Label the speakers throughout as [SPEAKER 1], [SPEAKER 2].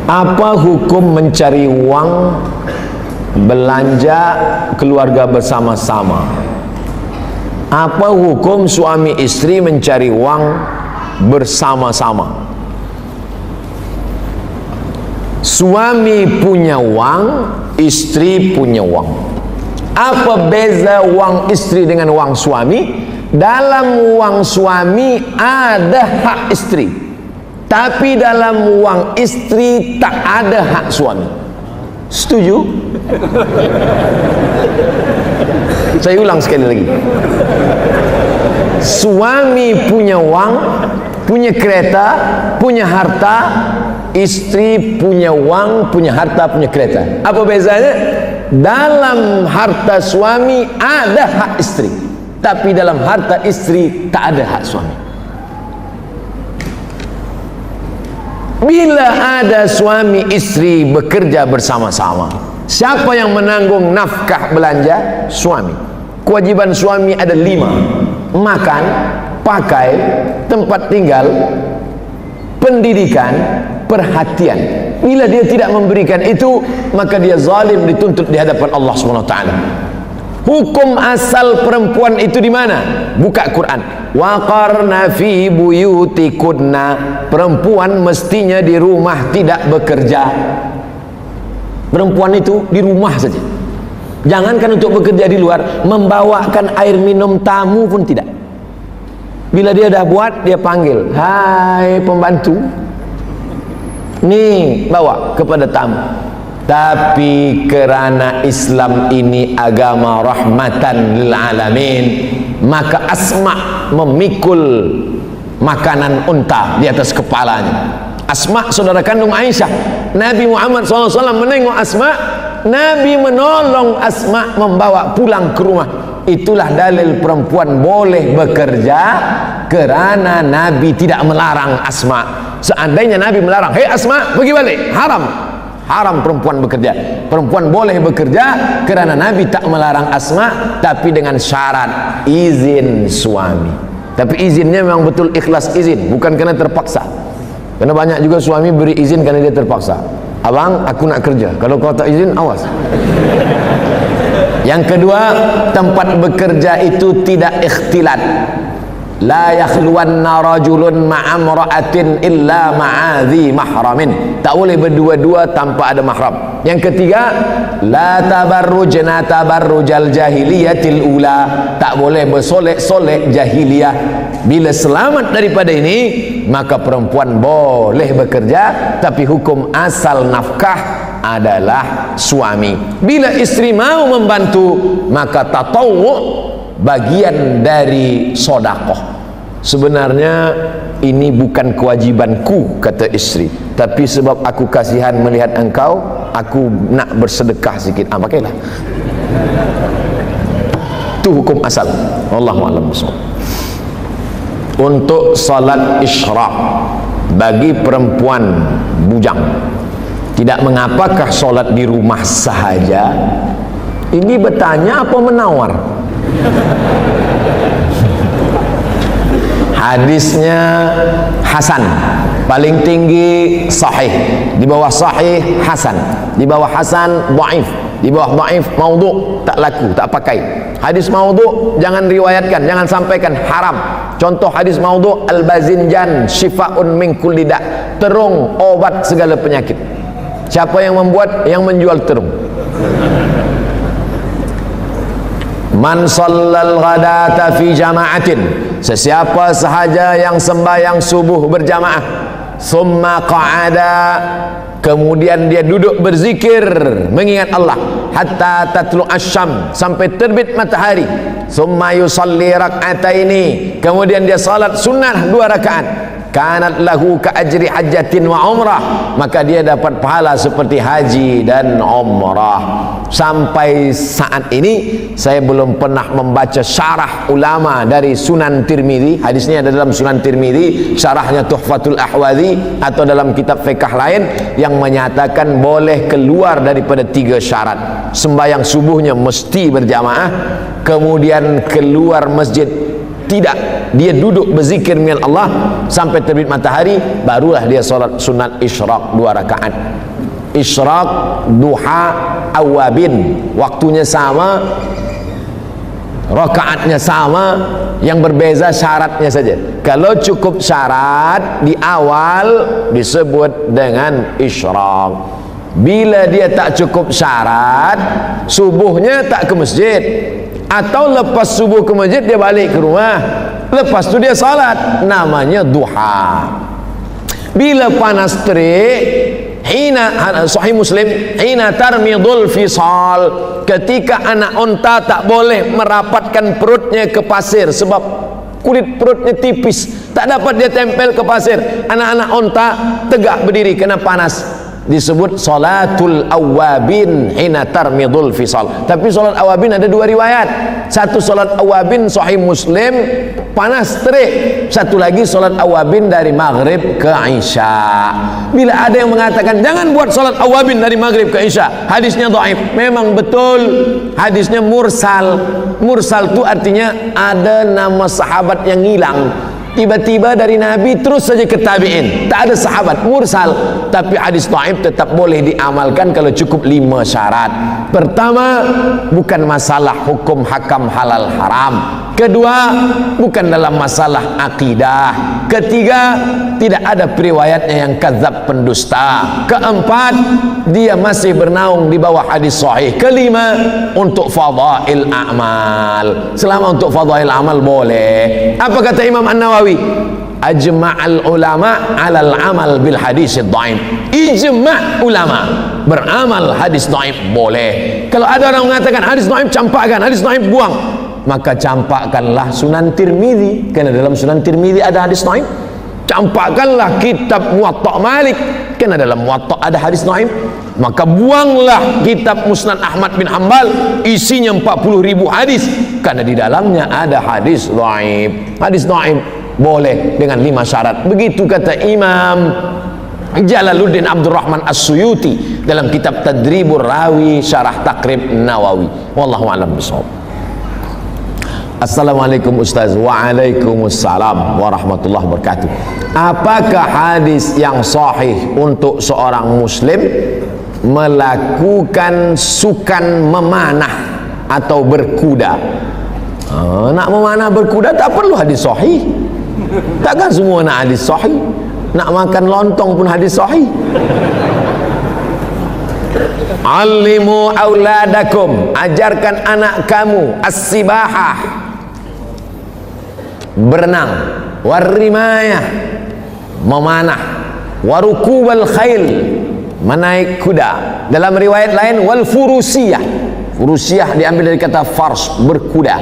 [SPEAKER 1] Apa hukum mencari uang belanja keluarga bersama-sama? Apa hukum suami istri mencari uang bersama-sama? Suami punya uang, istri punya uang. Apa beza uang istri dengan uang suami? Dalam uang suami ada hak istri, tapi dalam uang istri tak ada hak suami. Setuju? Saya ulang sekali lagi. Suami punya uang, punya kereta, punya harta. Istri punya uang, punya harta, punya kereta. Apa bezanya? Dalam harta suami ada hak istri, tapi dalam harta istri tak ada hak suami. Bila ada suami istri bekerja bersama-sama, siapa yang menanggung nafkah belanja? Suami. Kewajiban suami ada 5: makan, pakai, tempat tinggal, pendidikan, perhatian. Bila dia tidak memberikan itu, maka dia zalim, dituntut di hadapan Allah SWT. Hukum asal perempuan itu di mana? Buka Quran. Waqarna fi buyutikunna. Perempuan mestinya di rumah, tidak bekerja. Perempuan itu di rumah saja. Jangankan untuk bekerja di luar, membawakan air minum tamu pun tidak. Bila dia dah buat, dia panggil, hai pembantu, nih bawa kepada tamu. Tapi kerana Islam ini agama rahmatan lil alamin, maka Asma memikul makanan unta di atas kepalanya. Asma saudara kandung Aisyah. Nabi Muhammad SAW menengok Asma, Nabi menolong Asma membawa pulang ke rumah. Itulah dalil perempuan boleh bekerja, kerana Nabi tidak melarang Asma. Seandainya Nabi melarang, hei Asma pergi balik, haram perempuan bekerja. Perempuan boleh bekerja kerana Nabi tak melarang Asma, tapi dengan syarat izin suami. Tapi izinnya memang betul ikhlas izin, bukan kerana terpaksa. Karena banyak juga suami beri izin kerana dia terpaksa. Abang, aku nak kerja, kalau kau tak izin, awas. Yang kedua, tempat bekerja itu tidak ikhtilat. La yakhluwanna rajulun ma'amra'atin illa ma'adhi mahramin. Tak boleh berdua-dua tanpa ada mahram. Yang ketiga, la tabarrujna tabarrujal jahiliyatil ula. Tak boleh bersolek-solek jahiliyah. Bila selamat daripada ini, maka perempuan boleh bekerja, tapi hukum asal nafkah adalah suami. Bila istri mau membantu, maka tatawwu, bagian dari sodakoh. Sebenarnya ini bukan kewajibanku, kata istri, tapi sebab aku kasihan melihat engkau, aku nak bersedekah sikit. Pakailah. Itu hukum asal. Wallahu a'lam bishawab. Untuk salat isyraq bagi perempuan bujang, tidak mengapakah solat di rumah sahaja? Ini bertanya apa menawar? Hadisnya hasan, paling tinggi sahih, di bawah sahih hasan, di bawah hasan dhaif, di bawah dhaif maudhu', tak laku, tak pakai. Hadis maudhu' jangan riwayatkan, jangan sampaikan, haram. Contoh hadis maudhu', al-bazinjan syifa'un min kulli da', terung obat segala penyakit. Siapa yang membuat? Yang menjual terung. Man shallal ghadata fi jama'atin, sesiapa sahaja yang sembahyang subuh berjamaah, summa qa'ada, kemudian dia duduk berzikir mengingat Allah, hatta tatlu asyam, sampai terbit matahari, summa yusalli rak'ataini, kemudian dia salat sunnah 2 rakaat, kanat lahu ka ajri hajjatin wa umrah, maka dia dapat pahala seperti haji dan umrah. Sampai saat ini saya belum pernah membaca syarah ulama dari Sunan Tirmidzi. Hadisnya ada dalam Sunan Tirmidzi, syarahnya Tuhfatul Ahwazi, atau dalam kitab fiqh lain yang menyatakan boleh keluar daripada 3 syarat. Sembahyang subuhnya mesti berjamaah, kemudian keluar masjid tidak dia duduk berzikir dengan Allah sampai terbit matahari, barulah dia solat sunat isyraq 2 rakaat. Isyraq, duha, awabin, waktunya sama, rakaatnya sama, yang berbeza syaratnya saja. Kalau cukup syarat di awal disebut dengan isyraq. Bila dia tak cukup syarat, subuhnya tak ke masjid, atau lepas subuh ke masjid dia balik ke rumah, lepas tu dia salat, namanya duha. Bila panas terik, hina, Sahih Muslim, hina tarmidul fisal, ketika anak unta tak boleh merapatkan perutnya ke pasir sebab kulit perutnya tipis, tak dapat dia tempel ke pasir, anak-anak unta tegak berdiri kena panas, disebut salatul awabin hina tarmidul fisal. Tapi solat awabin ada 2 riwayat. Satu solat awabin Sahih Muslim panas terik, satu lagi solat awabin dari maghrib ke isya. Bila ada yang mengatakan jangan buat solat awabin dari maghrib ke isya, hadisnya dhaif, memang betul hadisnya mursal. Mursal itu artinya ada nama sahabat yang hilang, tiba-tiba dari Nabi terus saja ke tabi'in, tak ada sahabat, mursal. Tapi hadis dhaif tetap boleh diamalkan kalau cukup 5 syarat. Pertama, bukan masalah hukum hakam halal haram. Kedua, bukan dalam masalah akidah. Ketiga, tidak ada periwayatnya yang kadzab pendusta. Keempat, dia masih bernaung di bawah hadis sahih. Kelima, untuk fadail a'mal. Selama untuk fadail amal boleh. Apa kata Imam An-Nawawi? Ajma'al ulama 'alal amal bil hadis dhaif. Ijma' ulama beramal hadis dhaif boleh. Kalau ada orang mengatakan hadis dhaif campakkan, hadis dhaif buang, maka campakkanlah Sunan Tirmizi, kerana dalam Sunan Tirmizi ada hadis dhaif. Campakkanlah kitab Muwatta Malik, kerana dalam Muwatta ada hadis dhaif. Maka buanglah kitab Musnad Ahmad bin Hanbal, isinya 40.000 hadis, kerana di dalamnya ada hadis dhaif. Hadis dhaif boleh dengan 5 syarat. Begitu kata Imam Jalaluddin Abdurrahman As-Suyuti dalam kitab Tadribur Rawi Syarah Taqrib Nawawi. Wallahu a'lam bishawab. Assalamualaikum Ustaz. Waalaikumsalam warahmatullahi wabarakatuh. Apakah hadis yang sahih untuk seorang muslim melakukan sukan memanah atau berkuda? Nak memanah berkuda tak perlu hadis sahih. Takkan semua nak hadis sahih. Nak makan lontong pun hadis sahih. Alimu auladakum, ajarkan anak kamu as-sibahah, berenang, warrimayah, memanah, warukubal khail, menaik kuda. Dalam riwayat lain wal furusiyah. Furusiyah diambil dari kata fars, berkuda.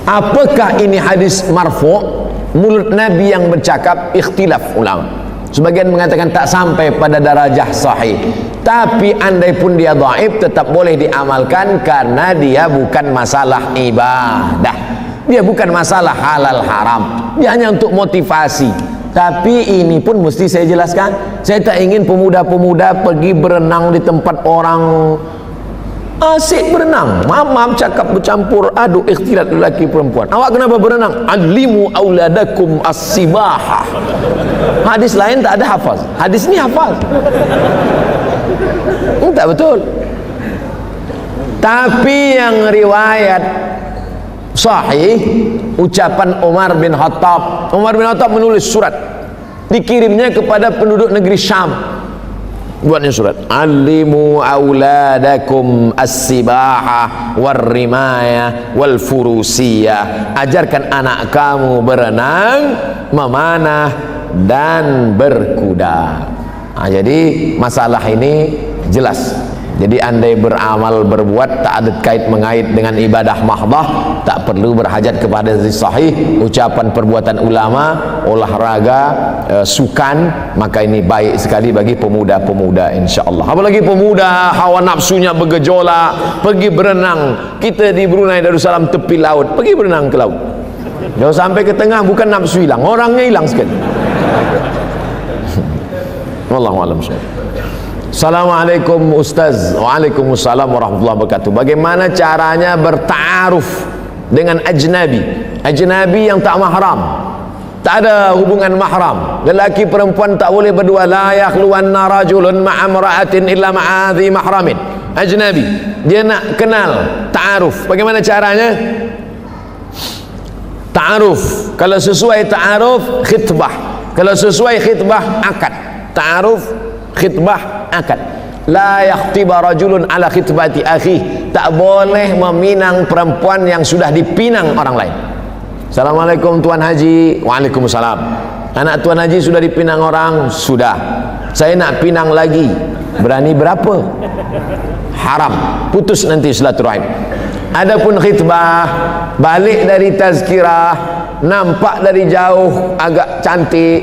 [SPEAKER 1] Apakah ini hadis marfu'? Mulut Nabi yang bercakap, ikhtilaf ulama. Sebagian mengatakan tak sampai pada darajah sahih, tapi andai pun dia dhaif tetap boleh diamalkan karena dia bukan masalah ibadah, dia bukan masalah halal haram, dia hanya untuk motivasi. Tapi ini pun mesti saya jelaskan, saya tak ingin pemuda-pemuda pergi berenang di tempat orang asyik berenang, mamam cakap bercampur aduk ikhtilat lelaki perempuan. Awak kenapa berenang? Alimu auladakum as-sibahah. Hadis lain tak ada hafaz, hadis ni hafaz. Tak betul. Tapi yang riwayat sahih, ucapan Umar bin Khattab. Umar bin Khattab menulis surat, dikirimnya kepada penduduk negeri Syam. Buatnya surat, alimu auladakum as-sibahah warrimayah wal furusiyah, ajarkan anak kamu berenang, memanah dan berkuda. Jadi masalah ini jelas. Jadi andai beramal berbuat tak ada kait mengait dengan ibadah mahdah, tak perlu berhajat kepada hadis sahih. Ucapan perbuatan ulama, olahraga, sukan, maka ini baik sekali bagi pemuda-pemuda insya-Allah. Apalagi pemuda hawa nafsunya bergejolak, pergi berenang. Kita di Brunei Darussalam tepi laut, pergi berenang ke laut. Kalau sampai ke tengah bukan nafsu hilang, orangnya hilang sekali. Wallahu a'lam. Assalamualaikum Ustaz. Waalaikumsalam warahmatullahi wabarakatuh. Bagaimana caranya berta'aruf dengan ajnabi ajnabi yang tak mahram, tak ada hubungan mahram. Lelaki perempuan tak boleh berdua. La yakhluwanna rajulun ma'a imra'atin illa ma'a dhi mahramin. Ajnabi, dia nak kenal, ta'aruf. Bagaimana caranya? Ta'aruf, kalau sesuai ta'aruf, khitbah. Kalau sesuai khitbah, akad. Ta'aruf, khitbah, akad. La yakhtiba rajulun ala khitbati akhi. Tak boleh meminang perempuan yang sudah dipinang orang lain. Assalamualaikum Tuan Haji. Waalaikumsalam. Anak Tuan Haji sudah dipinang orang? Sudah. Saya nak pinang lagi. Berani berapa? Haram. Putus nanti silaturahim. Adapun khitbah, balik dari tazkirah, nampak dari jauh agak cantik,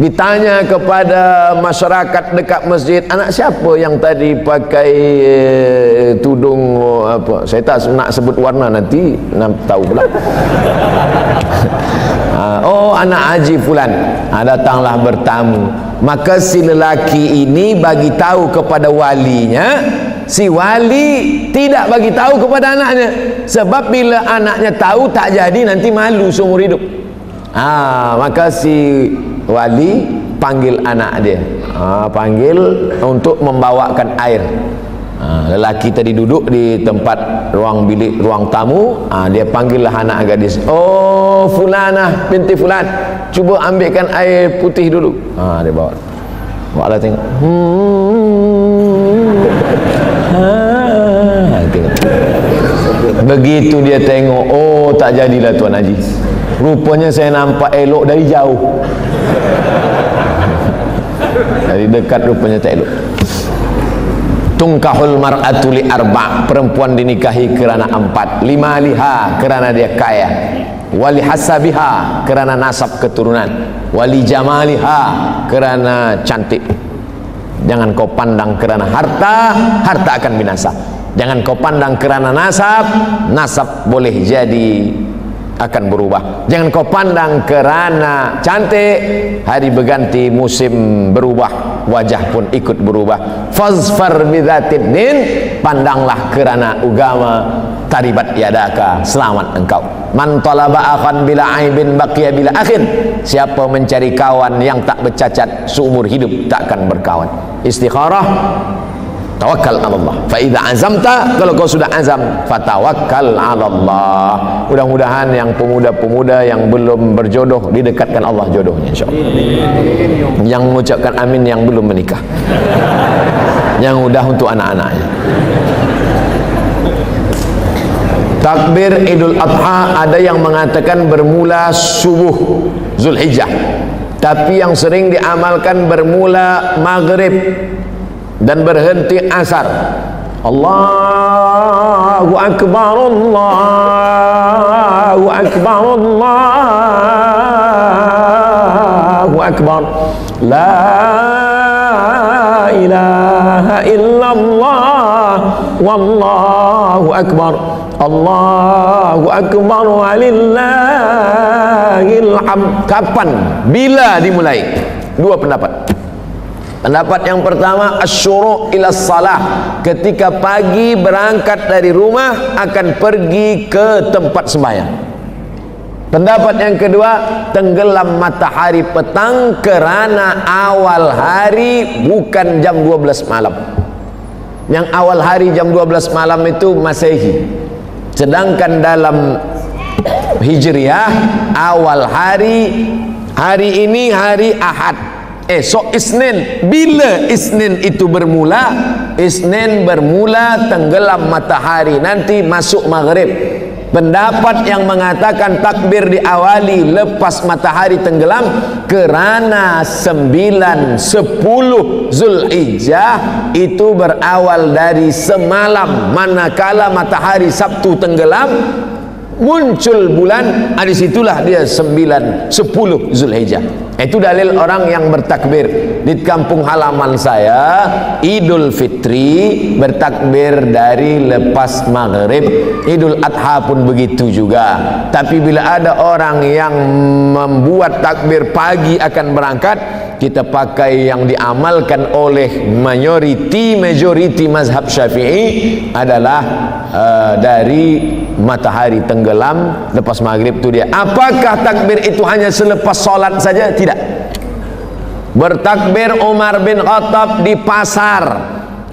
[SPEAKER 1] ditanya kepada masyarakat dekat masjid, anak siapa yang tadi pakai tudung apa? Saya tak nak sebut warna, nanti tahu pula. Oh, anak Haji fulan. Datanglah bertamu. Maka si lelaki ini bagi tahu kepada walinya, si wali tidak bagi tahu kepada anaknya. Sebab bila anaknya tahu tak jadi, nanti malu seumur hidup. Maka si wali panggil anak dia, panggil untuk membawakan air. Lelaki tadi duduk di tempat ruang bilik, ruang tamu. Dia panggillah anak gadis. Oh, fulanah binti fulan, cuba ambilkan air putih dulu. Dia bawa. Bawa lah tengok. Tengok. Begitu dia tengok, oh tak jadilah Tuan Haji. Rupanya saya nampak elok dari jauh. Dari dekat rupanya tak elok. Tungkahul mar'atu li arba', perempuan dinikahi kerana 4. Lima liha, kerana dia kaya. Wali hasabiha, kerana nasab keturunan. Wali jamaliha, kerana cantik. Jangan kau pandang kerana harta, harta akan binasa. Jangan kau pandang kerana nasab, nasab boleh jadi akan berubah. Jangan kau pandang kerana cantik, hari berganti, musim berubah, wajah pun ikut berubah. Fazfar bidzatid din, pandanglah kerana agama. Taribat yadaka, selamat engkau. Man talaba akhan bila aibin baqiya bila akhin. Siapa mencari kawan yang tak bercacat, seumur hidup tak akan berkawan. Istikharah, tawakkal ala Allah. Fa idza azamta, kalau kau sudah azam, fatawakkal ala Allah. Mudah-mudahan yang pemuda-pemuda yang belum berjodoh didekatkan Allah jodohnya, insyaallah. Yang mengucapkan amin yang belum menikah. Yang udah untuk anak-anaknya. Takbir Idul Adha ada yang mengatakan bermula subuh Zulhijjah, tapi yang sering diamalkan bermula maghrib dan berhenti asar. Allahu Akbar, Allahu Akbar, Allahu Akbar, la ilaha illallah, wallahu akbar, Allahu akbar, walillahil hamd. Kapan? Bila dimulai? Dua pendapat. Pendapat yang pertama, asyuru' ila salah, ketika pagi berangkat dari rumah akan pergi ke tempat sembahyang. Pendapat yang kedua, tenggelam matahari petang kerana awal hari bukan jam 12 malam. Yang awal hari jam 12 malam itu Masehi. Sedangkan dalam Hijriah awal hari ini hari Ahad. Esok Isnin. Bila Isnin itu bermula? Isnin bermula tenggelam matahari, nanti masuk maghrib. Pendapat yang mengatakan takbir diawali lepas matahari tenggelam kerana 9, 10 Zulhijjah itu berawal dari semalam, manakala matahari Sabtu tenggelam, muncul bulan, di situlah dia 9, 10 Zulhijjah. Itu dalil orang yang bertakbir. Di kampung halaman saya Idul Fitri bertakbir dari lepas maghrib. Idul Adha pun begitu juga. Tapi bila ada orang yang membuat takbir pagi akan berangkat, kita pakai yang diamalkan oleh majoriti mazhab Syafi'i adalah dari matahari tenggelam, lepas maghrib itu dia. Apakah takbir itu hanya selepas solat saja? Tidak. Bertakbir Umar bin Khattab di pasar,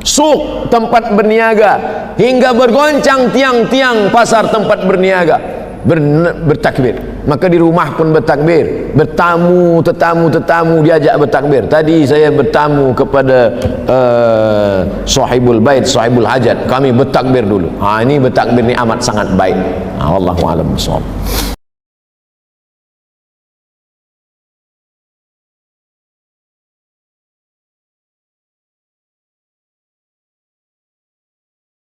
[SPEAKER 1] suk, tempat berniaga, hingga bergoncang tiang-tiang pasar tempat berniaga, bertakbir. Maka di rumah pun bertakbir, bertamu, tetamu diajak bertakbir. Tadi saya bertamu kepada sahibul bait, sahibul hajat, kami bertakbir dulu. Ini bertakbir ni amat sangat baik. Wallahu a'lam bishawab.